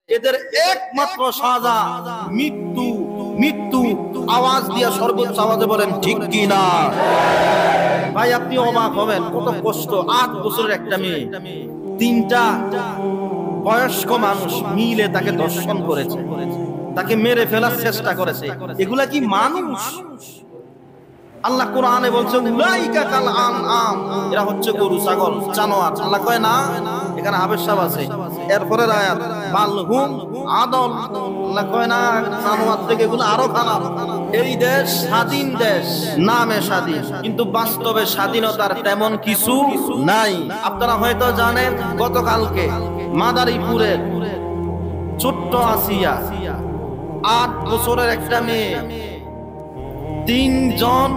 এদের একমাত্র সাজা মৃত্যু। মৃত্যু আওয়াজ দিয়ে সর্বোচ্চ আওয়াজে বলেন ঠিক কি না? ভাই আপনি অবাক হবেন, কত কষ্ট। 8 বছরের একটা মেয়ে, 3টা বয়স্ক মানুষ মিলে তাকে ধর্ষণ করেছে, তাকে মেরে ফেলার চেষ্টা করেছে। এগুলা কি মানুষ? আল্লাহ কোরআনে বলছে উলাইকা কাল আনআম, এরা হচ্ছে গরু ছাগল জানোয়ার। আল্লাহ কয় না, এখানে হাবেশ সাহেব আছে। এরপরের আয়াত বালহুম আদল, আল্লাহ কয় না জানোয়ার থেকে এগুলো আরো খারাপ। এই দেশ স্বাধীন দেশ, নামে স্বাধীন, কিন্তু বাস্তবে স্বাধীনতার তেমন কিছু নাই। আপনারা হয়তো জানেন গতকালকে মাদারীপুরের ছোট্ট আসিয়া 8 বছরের একটা মেয়ে, 3 জন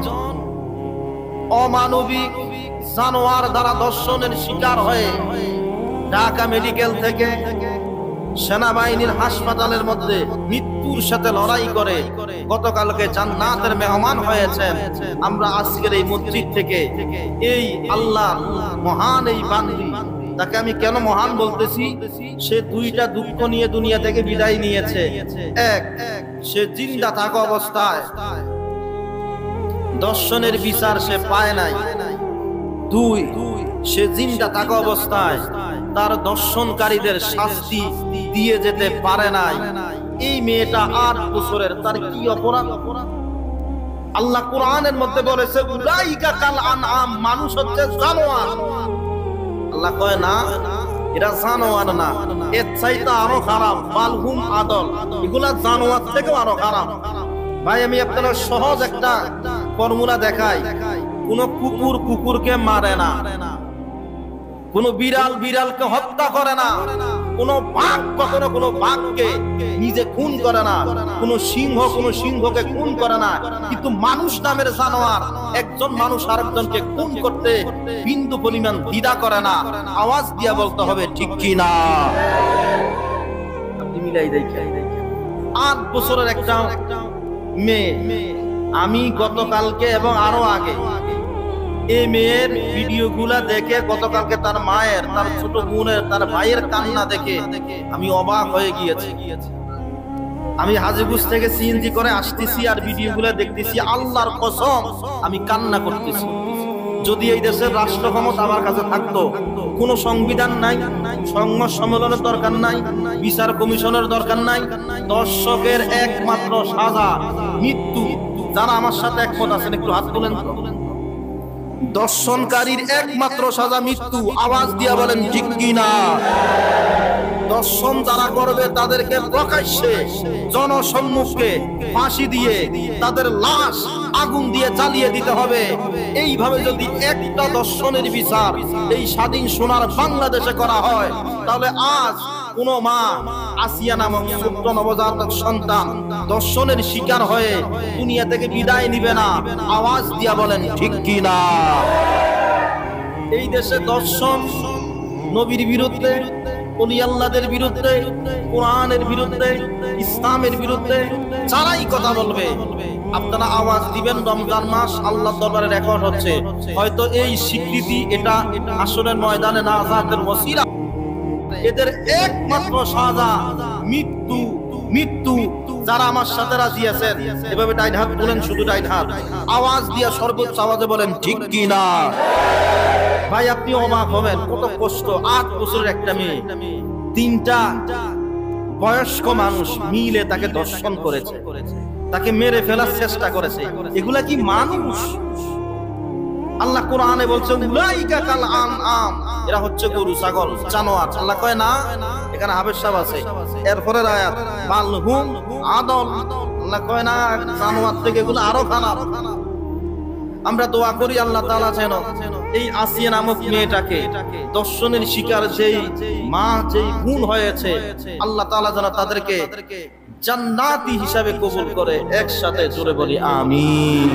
অমানবিক জানোয়ার দ্বারা ধর্ষণের শিকার হয়ে ঢাকা মেডিকেল থেকে সেনাবাহিনীর হাসপাতালের মধ্যে মৃত্যুর সাথে লড়াই করে গতকালকে জান্নাতের মেহমান হয়েছেন। আমরা আজকের এই মসজিদ থেকে এই আল্লাহ মহান এই বান্দী, তাকে আমি কেন মহান বলতেছি, সে 2টা দুঃখ নিয়ে দুনিয়া থেকে বিদায় নিয়েছে। এক, সে জিন্দা থাকা অবস্থায় দর্শনের বিচার সে পায় নাই। 2, সে জিন্দা থাকা অবস্থায় তার দর্শনকারীদের শাস্তি দিয়ে যেতে পারে নাই। এই মেয়েটা 8 বছরের, তার কি অপরাধ? আল্লাহ কোরআনের মধ্যে বলেছে উলাইকা কাল আনআম, মানুষ হচ্ছে জানোয়ার। আল্লাহ কয় না এরা জানোয়ার না, এর চাইতে আরো খারাপ। বালহুম আদল, এগুলা জানোয়ার থেকেও আরো খারাপ। ভাই আমি আপনাদের সহজ একটা ফর্মুলা দেখাই। কোন কুকুর কুকুরকে মারে না, কোন বিড়াল বিড়ালকে হত্যা করে না, কোন বাঘ কখনো কোন বাঘকে নিজে খুন করে না, কোন সিংহকে খুন করে না। কিন্তু মানুষ নামের জানোয়ার একজন মানুষ আরেকজনকে খুন করতে বিন্দু পরিমাণ দ্বিধা করে না। আওয়াজ দিয়া বলতে হবে ঠিক কি না? আপনি মিলাই দেখেন 8 বছরের একটা মেয়ে। আমি গতকালকে এবং আরো আগে এই মেয়ের ভিডিওগুলা দেখে, গতকালকে তার মায়ের, তার ছোট বোনের, তার ভাইয়ের কান্না দেখে আমি অবাক হয়ে গিয়েছি। আমি হাজীগঞ্জ থেকে সিএনজি করে আসতেছি আর ভিডিওগুলা দেখতেছি, আল্লাহর কসম আমি কান্না করতেছি। যদি এই দেশের রাষ্ট্র ক্ষমতা আমার কাছে থাকতো, কোনো সংবিধান নাই, সংবাদ সম্মেলনের দরকার নাই, বিচার কমিশনের দরকার নাই, দর্শকের একমাত্র সাজা মৃত্যু। যারা আমার সাথে একমত আছেন একটু হাত তুলেন তো। দর্শনকারীর একমাত্র সাজা মৃত্যু। আওয়াজ দিয়া বলেন ঠিক কি না? দর্শন যারা করবে তাদেরকে প্রকাশ্যে জনসম্মুখে ফাঁসি দিয়ে তাদের লাশ আগুন দিয়ে জ্বালিয়ে দিতে হবে। এইভাবে যদি একটা দর্শনের বিচার এই স্বাধীন সোনার বাংলাদেশে করা হয়, তাহলে আজ কোন মা আসিয়া নামক ছোট্ট নবজাতক সন্তান দর্শনের শিকার হয়ে দুনিয়া থেকে বিদায় নিবে না। আওয়াজ দিয়া বলেন ঠিক কি না? এই দেশে দর্শন নবীর বিরুদ্ধে, ওলি আল্লাহদের বিরুদ্ধে, কোরআনের বিরুদ্ধে, ইসলামের বিরুদ্ধে যারাই কথা বলবে আপনারা আওয়াজ দিবেন। রমজান মাস আল্লাহর দরবারে রেকর্ড হচ্ছে। হয়তো এই স্বীকৃতি এটা আসরের ময়দানে নাজাতের ওসিলা। এদের একমাত্র সাজা মৃত্যু। মৃত্যু। যারা আমার সাথে রাজি আছেন এভাবে ডাইন হাত তুলেন, শুধু ডাইন হাত, আওয়াজ দিয়ে সর্বোচ্চ আওয়াজে বলেন ঠিক কি না? ভাই আপনি অবাক হবেন, কত কষ্ট। 8 বছরের একটা মেয়ে, 3টা বয়স্ক মানুষ মিলে তাকে ধর্ষণ করেছে, তাকে মেরে ফেলার চেষ্টা করেছে। এগুলা কি মানুষ? আল্লাহ কোরআনে বলছে উলাইকা কাল আনআম, এরা হচ্ছে গরু ছাগল জানোয়ার। আল্লাহ কয় না, এখানে হাবেশ সাহেব আছে। এরপরের আয়াত বালহুম আদল, আল্লাহ কয় না জানোয়ার থেকে এগুলো আরো খারাপ। আমরা দোয়া করি আল্লাহ তাআলা যেন এই আসিয়া নামক মেয়েটাকে দর্শনের শিকার যেই মা যেই খুন হয়েছে, আল্লাহ তাআলা যেন তাদেরকে জান্নাতি হিসাবে কবুল করে। একসাথে জোরে বলি আমিন।